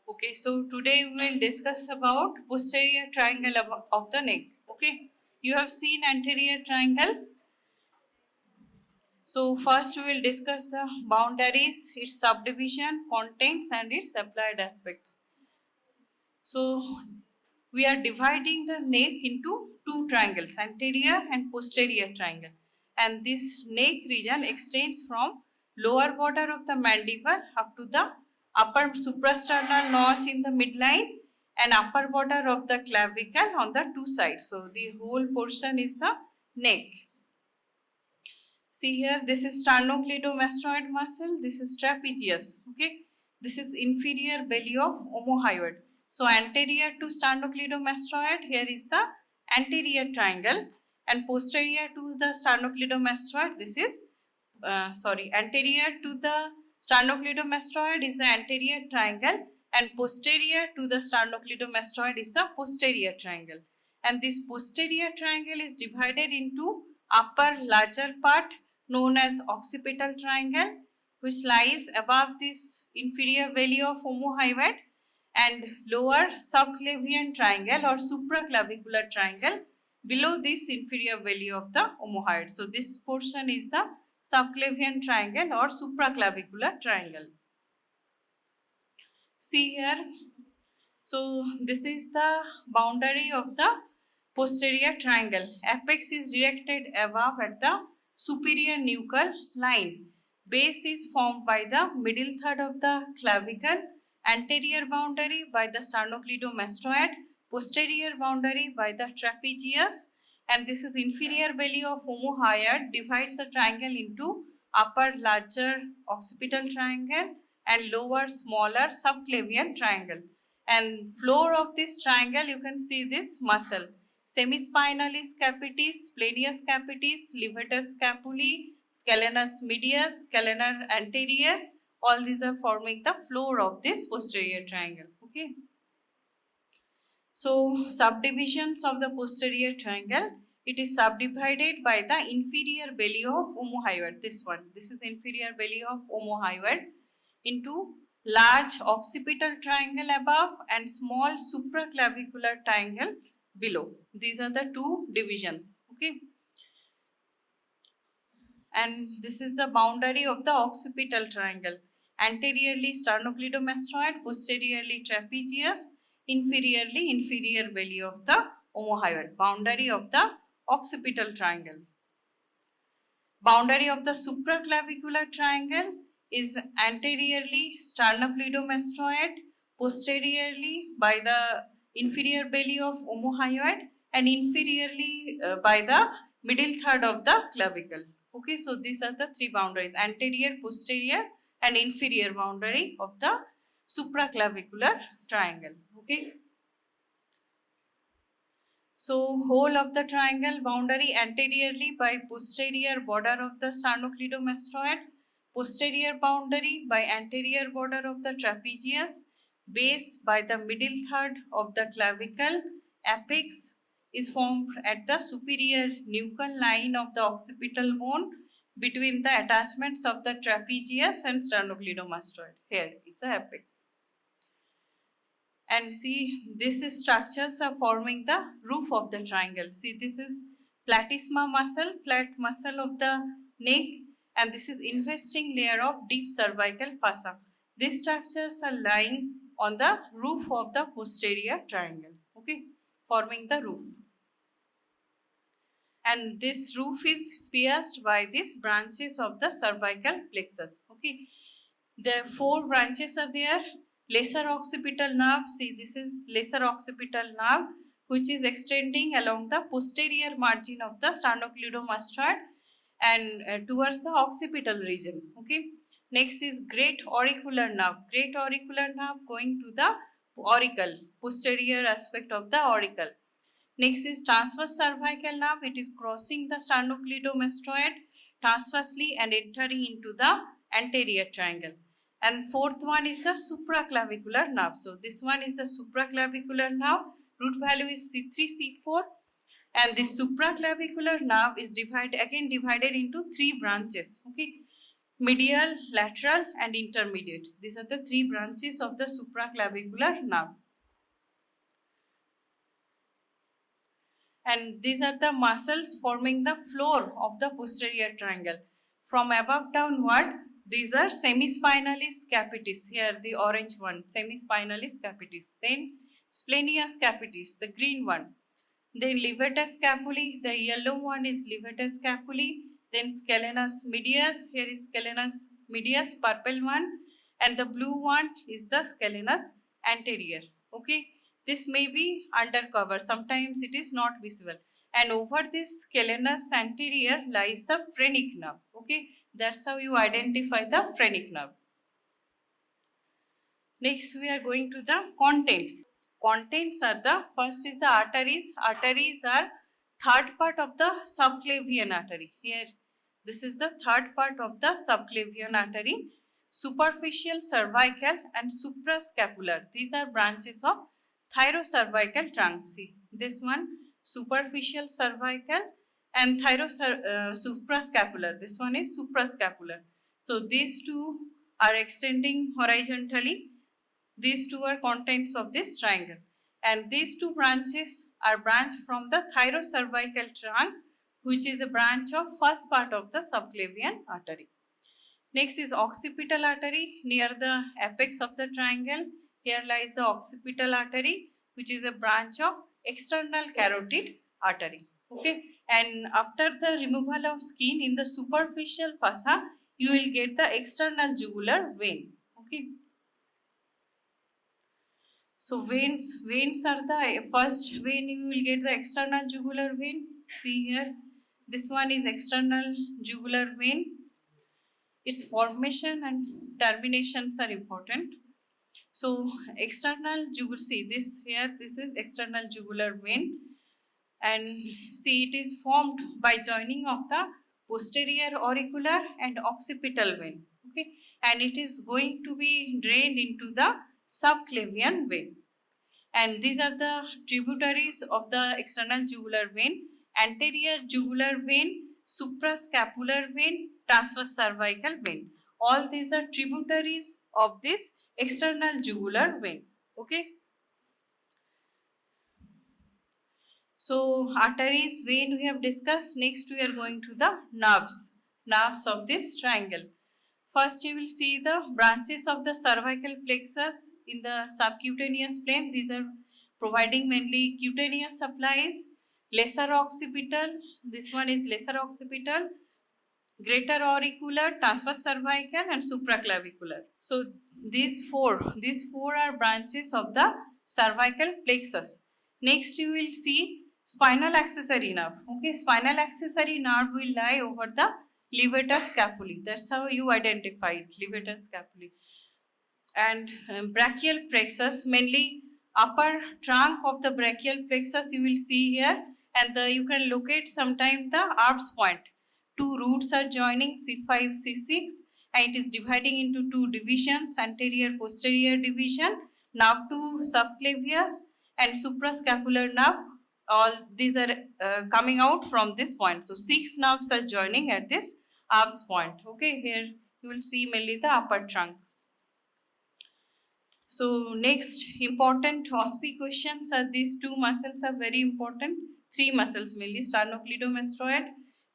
Okay, so today we will discuss about posterior triangle of the neck. Okay, you have seen anterior triangle. So first we will discuss the boundaries, its subdivision, contents and its applied aspects. So we are dividing the neck into two triangles, anterior and posterior triangle. And this neck region extends from lower border of the mandible up to the upper suprasternal notch in the midline and upper border of the clavicle on the two sides. So the whole portion is the neck. See here, this is sternocleidomastoid muscle, this is trapezius, okay? This is inferior belly of omohyoid. So anterior to sternocleidomastoid, here is the anterior triangle, and posterior to the sternocleidomastoid, this is, anterior to the sternocleidomastoid is the anterior triangle, and posterior to the sternocleidomastoid is the posterior triangle. And this posterior triangle is divided into upper larger part known as occipital triangle, which lies above this inferior belly of omohyoid, and lower subclavian triangle or supraclavicular triangle below this inferior belly of the omohyoid. So this portion is the subclavian triangle or supraclavicular triangle. See here, so this is the boundary of the posterior triangle. Apex is directed above at the superior nuchal line. Base is formed by the middle third of the clavicle, anterior boundary by the sternocleidomastoid, posterior boundary by the trapezius, and this is inferior belly of omohyoid divides the triangle into upper larger occipital triangle and lower smaller subclavian triangle. And floor of this triangle, you can see this muscle. Semispinalis capitis, splenius capitis, levator scapulae, scalenus medius, scalenar anterior. All these are forming the floor of this posterior triangle. Okay. So subdivisions of the posterior triangle. It is subdivided by the inferior belly of omohyoid. This one. This is inferior belly of omohyoid into large occipital triangle above and small supraclavicular triangle below. These are the two divisions. Okay. And this is the boundary of the occipital triangle. Anteriorly sternocleidomastoid, posteriorly trapezius, inferiorly inferior belly of the omohyoid. Boundary of the occipital triangle. Boundary of the supraclavicular triangle is anteriorly sternocleidomastoid, posteriorly by the inferior belly of omohyoid, and inferiorly by the middle third of the clavicle. Okay, so these are the three boundaries: anterior, posterior, and inferior boundary of the supraclavicular triangle. Okay. So whole of the triangle boundary anteriorly by posterior border of the sternocleidomastoid, posterior boundary by anterior border of the trapezius, base by the middle third of the clavicle, apex is formed at the superior nuchal line of the occipital bone between the attachments of the trapezius and sternocleidomastoid. Here is the apex. And see, this structures are forming the roof of the triangle. See, this is platysma muscle, flat muscle of the neck, and this is investing layer of deep cervical fossa. These structures are lying on the roof of the posterior triangle, okay, forming the roof. And this roof is pierced by these branches of the cervical plexus, okay. The four branches are there. Lesser occipital nerve, see this is lesser occipital nerve which is extending along the posterior margin of the sternocleidomastoid and towards the occipital region. Okay. Next is great auricular nerve. Great auricular nerve going to the auricle, posterior aspect of the auricle. Next is transverse cervical nerve. It is crossing the sternocleidomastoid transversely and entering into the anterior triangle. And fourth one is the supraclavicular nerve. So this one is the supraclavicular nerve. Root value is C3, C4. And this supraclavicular nerve is divided into three branches. Okay. medial, lateral and intermediate. These are the three branches of the supraclavicular nerve. And these are the muscles forming the floor of the posterior triangle. From above downward, these are semispinalis capitis. Here the orange one, semispinalis capitis. Then splenius capitis, the green one. Then levator scapulae, the yellow one is levator scapulae. Then scalenus medius, here is scalenus medius, purple one. And the blue one is the scalenus anterior. Okay, this may be undercover, sometimes it is not visible. And over this scalenus anterior lies the phrenic nerve. Okay, that's how you identify the phrenic nerve. Next, we are going to the contents. Contents are the first is the arteries. Arteries are third part of the subclavian artery. Here, this is the third part of the subclavian artery. Superficial cervical and suprascapular. These are branches of thyrocervical trunk. See this one, superficial cervical and suprascapular. This one is suprascapular. So these two are extending horizontally. These two are contents of this triangle. And these two branches are branched from the thyrocervical trunk, which is a branch of first part of the subclavian artery. Next is occipital artery near the apex of the triangle. Here lies the occipital artery, which is a branch of external carotid artery. Okay, and after the removal of skin in the superficial fossa, you will get the external jugular vein. Okay. So veins are the first vein, you will get the external jugular vein. See here, this one is external jugular vein. Its formation and terminations are important. So external jugular, see this here, this is external jugular vein, and see it is formed by joining of the posterior auricular and occipital vein. Okay, and it is going to be drained into the subclavian vein. And these are the tributaries of the external jugular vein: anterior jugular vein, suprascapular vein, transverse cervical vein. All these are tributaries of this external jugular vein. Okay. So arteries, vein we have discussed. Next we are going to the nerves of this triangle. First you will see the branches of the cervical plexus in the subcutaneous plane. These are providing mainly cutaneous supplies. Lesser occipital, this one is lesser occipital, greater auricular, transverse cervical and supraclavicular. So these four are branches of the cervical plexus. Next you will see spinal accessory nerve. Okay, spinal accessory nerve will lie over the levator scapulae. That's how you identify it, levator scapulae. And brachial plexus, mainly upper trunk of the brachial plexus you will see here, and you can locate sometime the Arb's point. Two roots are joining, C5, C6, and it is dividing into two divisions, anterior posterior division, nerve to subclavius and suprascapular nerve. All these are coming out from this point. So 6 nerves are joining at this Arb's point. Okay, here you will see mainly the upper trunk. So next important OSPI questions are these two muscles are very important. Three muscles mainly: sternocleidomastoid,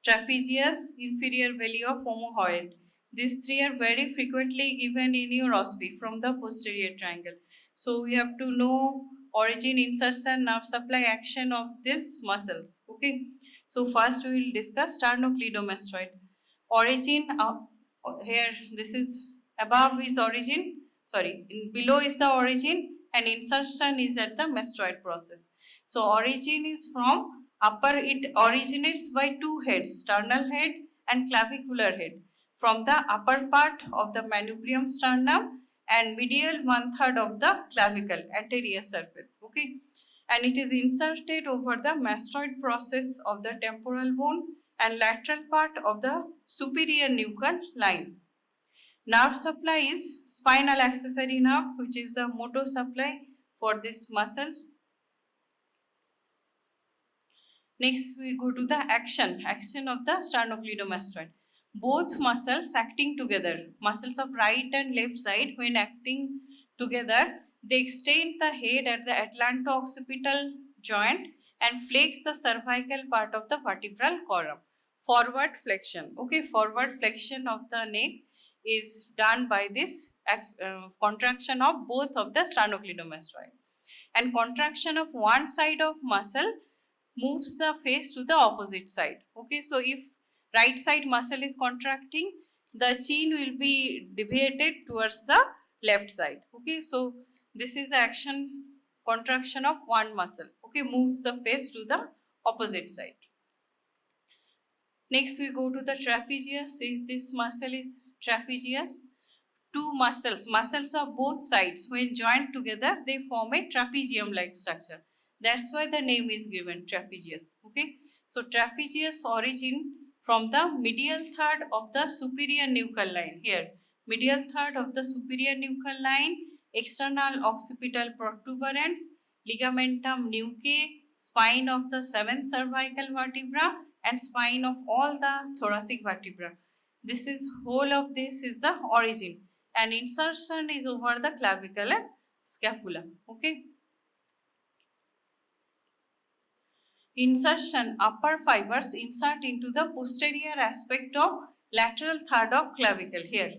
trapezius, inferior belly of omohyoid. These three are very frequently given in your OSPI from the posterior triangle. So we have to know origin, insertion, nerve supply, action of these muscles. Okay. So first we will discuss sternocleidomastoid. Origin here, this is above is origin, sorry, below is the origin, and insertion is at the mastoid process. So origin is from upper, it originates by two heads, sternal head and clavicular head, from the upper part of the manubrium sternum and medial 1/3 of the clavicle, anterior surface. Okay, and it is inserted over the mastoid process of the temporal bone and lateral part of the superior nuchal line. Nerve supply is spinal accessory nerve, which is the motor supply for this muscle. Next we go to the action of the sternocleidomastoid. both muscles acting together, muscles of right and left side, when acting together, they extend the head at the atlanto-occipital joint and flex the cervical part of the vertebral column. Forward flexion. Okay, forward flexion of the neck is done by this contraction of both of the sternocleidomastoid. And contraction of one side of muscle moves the face to the opposite side. Okay, so if right side muscle is contracting, the chin will be deviated towards the left side. Okay, so this is the action contraction of one muscle. Okay, moves the face to the opposite side. Next we go to the trapezius. This muscle is trapezius. Two muscles of both sides, when joined together, they form a trapezium like structure. That's why the name is given trapezius. Okay, so trapezius origin from the medial third of the superior nuchal line. Here, medial third of the superior nuchal line, external occipital protuberance, ligamentum nuchae, spine of the seventh cervical vertebra, and spine of all the thoracic vertebra. This is whole of this is the origin, and insertion is over the clavicle and scapula. Okay. Insertion, upper fibers insert into the posterior aspect of lateral third of clavicle. Here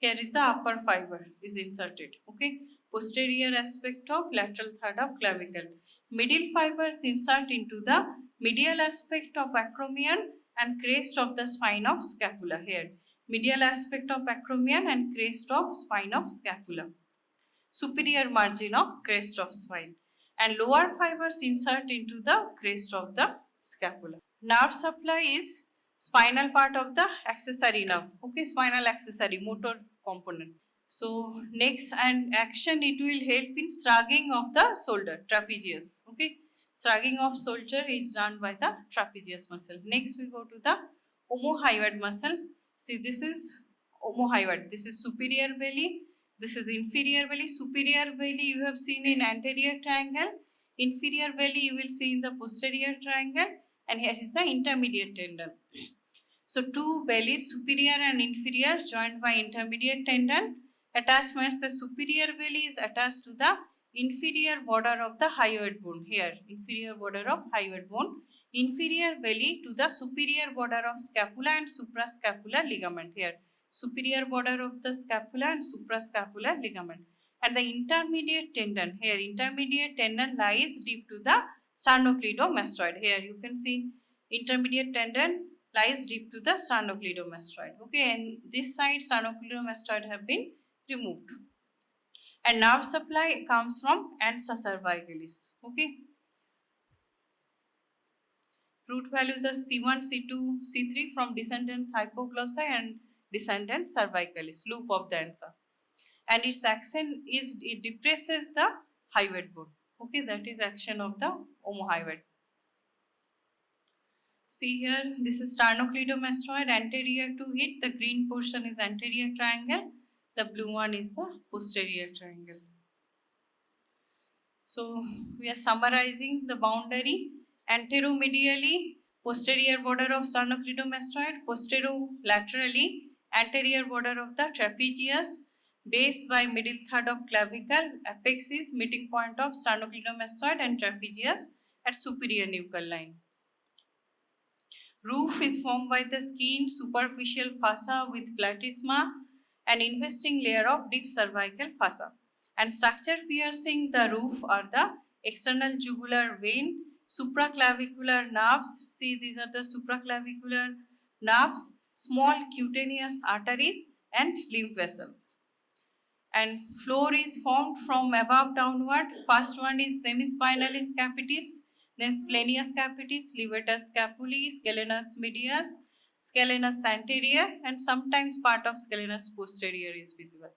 is the upper fiber is inserted. Okay, posterior aspect of lateral third of clavicle. Middle fibers insert into the medial aspect of acromion and crest of the spine of scapula. Here, medial aspect of acromion and crest of spine of scapula. Superior margin of crest of spine, and lower fibers insert into the crest of the scapula. Nerve supply is spinal part of the accessory nerve. Okay, spinal accessory, motor component. So next and action, it will help in shrugging of the shoulder, trapezius. Okay, shrugging of shoulder is done by the trapezius muscle. Next we go to the omohyoid muscle. See, this is omohyoid. This is superior belly. This is inferior belly. Superior belly you have seen in anterior triangle. Inferior belly you will see in the posterior triangle. And here is the intermediate tendon. So two bellies, superior and inferior, joined by intermediate tendon. Attachments, the superior belly is attached to the inferior border of the hyoid bone. Here, inferior border of hyoid bone. Inferior belly to the superior border of scapula and suprascapular ligament. Here, superior border of the scapula and suprascapular ligament. And the intermediate tendon, here intermediate tendon lies deep to the sternocleidomastoid. Here you can see intermediate tendon lies deep to the sternocleidomastoid. Okay, and this side sternocleidomastoid have been removed. And nerve supply comes from ansa cervicalis. Okay. Root values are C1, C2, C3 from descendants hypoglossae and descendant cervicalis, loop of the ansa. And its action is, it depresses the hyoid bone. Okay, that is action of the omohyoid. See here, this is sternocleidomastoid, anterior to it, the green portion is anterior triangle, the blue one is the posterior triangle. So we are summarizing the boundary. Anteromedially, posterior border of sternocleidomastoid, posterolaterally, anterior border of the trapezius, base by middle third of clavicle, apex is meeting point of sternocleidomastoid and trapezius at superior nuchal line. Roof is formed by the skin, superficial fossa with platysma, an investing layer of deep cervical fossa. And structure piercing the roof are the external jugular vein, supraclavicular nerves. See, these are the supraclavicular nerves, small cutaneous arteries, and lymph vessels. And floor is formed from above downward. First one is semispinalis capitis, then splenius capitis, levator scapulae, scalenus medius, scalenus anterior, and sometimes part of scalenus posterior is visible.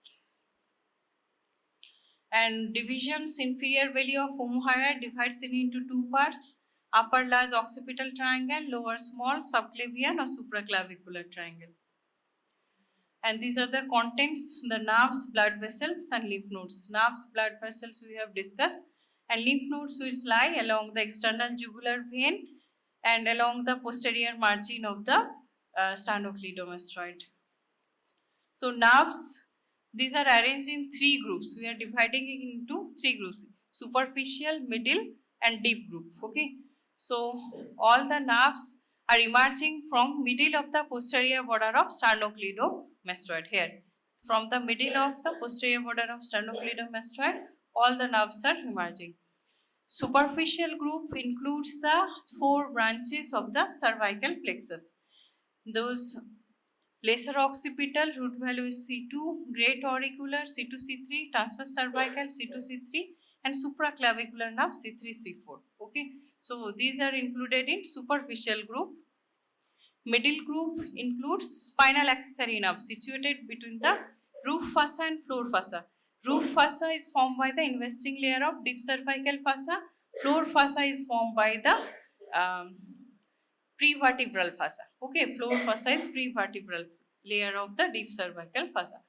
And divisions, inferior belly of omohyoid divides it into two parts, upper large occipital triangle, lower small subclavian or supraclavicular triangle. And these are the contents, the nerves, blood vessels and lymph nodes. Nerves, blood vessels we have discussed, and lymph nodes which lie along the external jugular vein and along the posterior margin of the sternocleidomastoid. So nerves, these are arranged in three groups. We are dividing it into three groups: superficial, middle, and deep group. Okay. So all the nerves are emerging from middle of the posterior border of sternocleidomastoid. Here, from the middle of the posterior border of sternocleidomastoid, all the nerves are emerging. Superficial group includes the four branches of the cervical plexus. Those lesser occipital, root value is C2, great auricular C2, C3, transverse cervical C2, C3, and supraclavicular nerve C3, C4. Okay, so these are included in superficial group. Middle group includes spinal accessory nerve situated between the roof fossa and floor fossa. Roof fossa is formed by the investing layer of deep cervical fossa. Floor fossa is formed by the prevertebral fossa. Okay, floor fossa is prevertebral layer of the deep cervical fossa.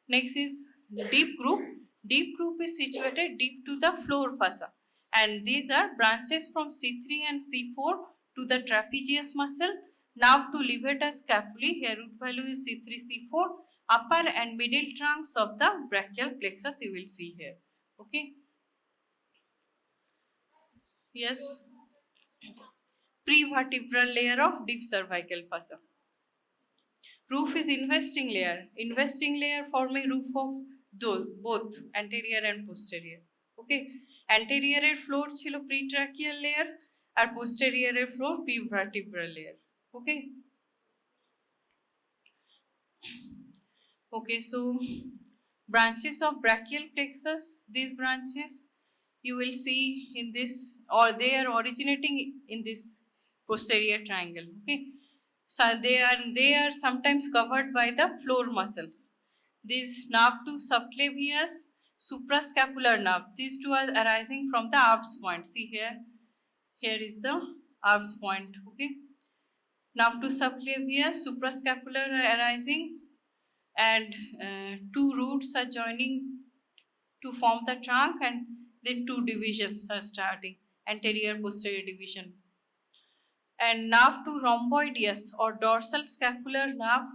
Next is deep group. Deep group is situated deep to the floor fossa, and these are branches from C3 and C4 to the trapezius muscle. Now to levator scapulae, here root value is C3, C4, upper and middle trunks of the brachial plexus you will see here. Okay. Yes. Prevertebral layer of deep cervical fossa. Roof is investing layer forming roof of both anterior and posterior. Okay, anterior floor chilo pretracheal layer R posterior floor prevertebral layer. Okay. Okay, so branches of brachial plexus, these branches you will see in this, or they are originating in this posterior triangle. Okay, so they are sometimes covered by the floor muscles. These nerve to subclavius, suprascapular nerve, these two are arising from the Arb's point. See here, here is the Arb's point. Okay, nerve to subclavius, suprascapular are arising, and two roots are joining to form the trunk, and then two divisions are starting, anterior posterior division. And nerve to rhomboideus or dorsal scapular nerve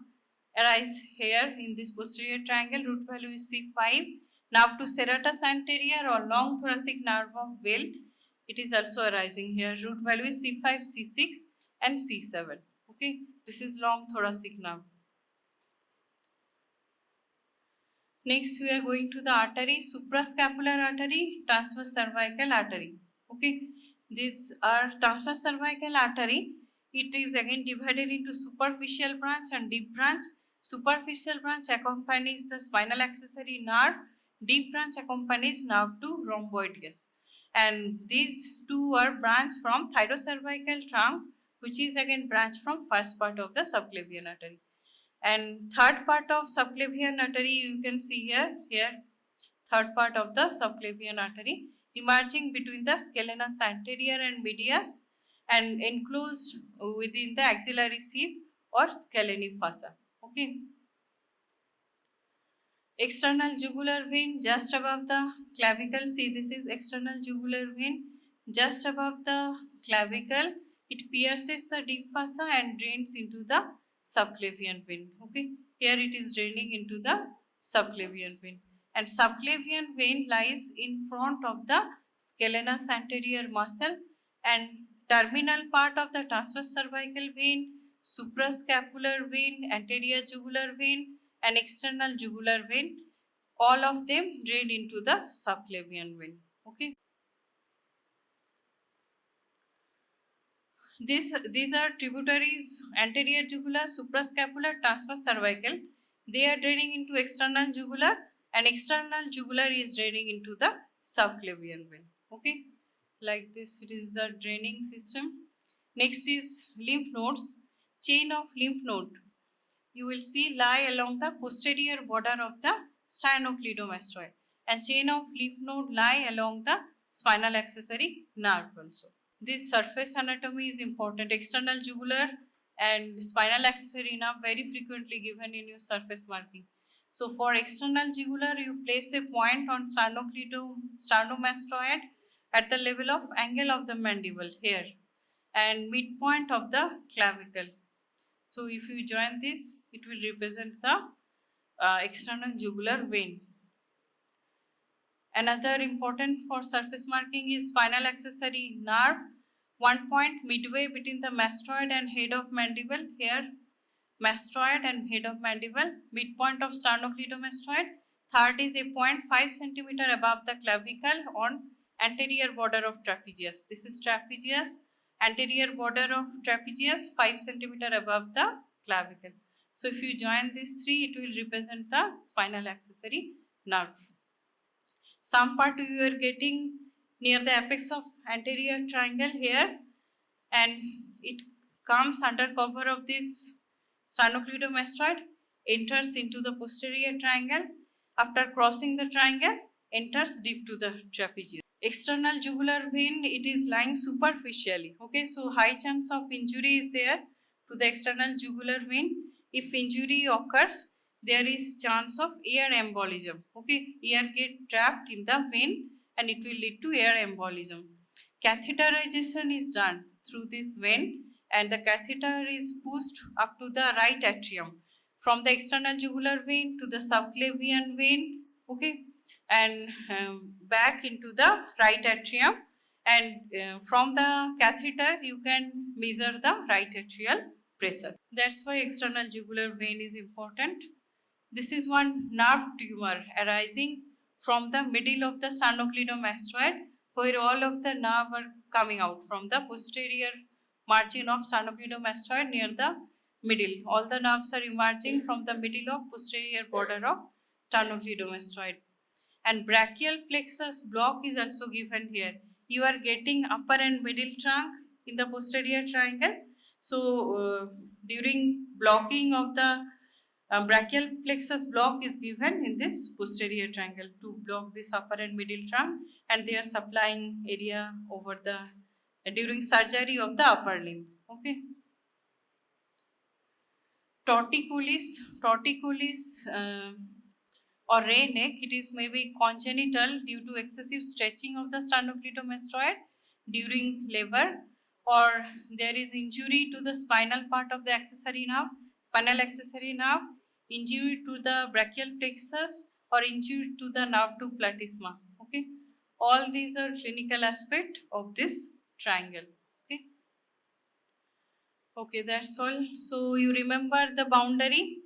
arise here in this posterior triangle, root value is C5. Nerve to serratus anterior or long thoracic nerve of Weil, it is also arising here, root value is C5, C6 and C7. Okay, this is long thoracic nerve. Next, we are going to the artery, suprascapular artery, transverse cervical artery. Okay, these are transverse cervical artery. It is again divided into superficial branch and deep branch. Superficial branch accompanies the spinal accessory nerve. Deep branch accompanies nerve to rhomboideus. And these two are branch from thyrocervical trunk, which is again branch from first part of the subclavian artery. And third part of subclavian artery you can see here, third part of the subclavian artery emerging between the scalenus anterior and medius and enclosed within the axillary sheath or scalene fossa. Okay. External jugular vein just above the clavicle. See, this is external jugular vein just above the clavicle. It pierces the deep fossa and drains into the subclavian vein. Okay, here it is draining into the subclavian vein, and subclavian vein lies in front of the scalenus anterior muscle, and terminal part of the transverse cervical vein, suprascapular vein, anterior jugular vein, and external jugular vein, all of them drain into the subclavian vein. Okay. These are tributaries: anterior jugular, suprascapular, transverse cervical. They are draining into external jugular, and external jugular is draining into the subclavian vein. Okay, like this it is the draining system. Next is lymph nodes. Chain of lymph node you will see lie along the posterior border of the sternocleidomastoid, and chain of lymph node lie along the spinal accessory nerve also. This surface anatomy is important. External jugular and spinal accessory nerve very frequently given in your surface marking. So for external jugular, you place a point on sternomastoid at the level of angle of the mandible here and midpoint of the clavicle. So if you join this, it will represent the external jugular vein. Another important for surface marking is spinal accessory nerve, one point midway between the mastoid and head of mandible. Here, mastoid and head of mandible, midpoint of sternocleidomastoid. Third is a point 5 centimeter above the clavicle on anterior border of trapezius. This is trapezius, anterior border of trapezius 5 centimeter above the clavicle. So if you join these three, it will represent the spinal accessory nerve. Some part you are getting near the apex of anterior triangle here, and it comes under cover of this sternocleidomastoid, enters into the posterior triangle. After crossing the triangle, enters deep to the trapezius. External jugular vein, it is lying superficially. Okay, so high chance of injury is there to the external jugular vein. If injury occurs, there is chance of air embolism. Okay, air get trapped in the vein and it will lead to air embolism. Catheterization is done through this vein and the catheter is pushed up to the right atrium from the external jugular vein to the subclavian vein, okay, and back into the right atrium, and from the catheter you can measure the right atrial pressure. That's why external jugular vein is important. This is one nerve tumor arising from the middle of the sternocleidomastoid, where all of the nerve are coming out from the posterior margin of sternocleidomastoid near the middle. All the nerves are emerging from the middle of posterior border of sternocleidomastoid. And brachial plexus block is also given here. You are getting upper and middle trunk in the posterior triangle. So during blocking of the brachial plexus block is given in this posterior triangle to block this upper and middle trunk, and they are supplying area over the during surgery of the upper limb. Okay. Torticollis or ray neck, it is maybe congenital due to excessive stretching of the sternocleidomastoid during labor, or there is injury to the spinal part of the accessory nerve, spinal accessory nerve, injury to the brachial plexus, or injury to the nerve to platysma. Okay, all these are clinical aspect of this triangle. Okay. Okay, that's all. So you remember the boundary.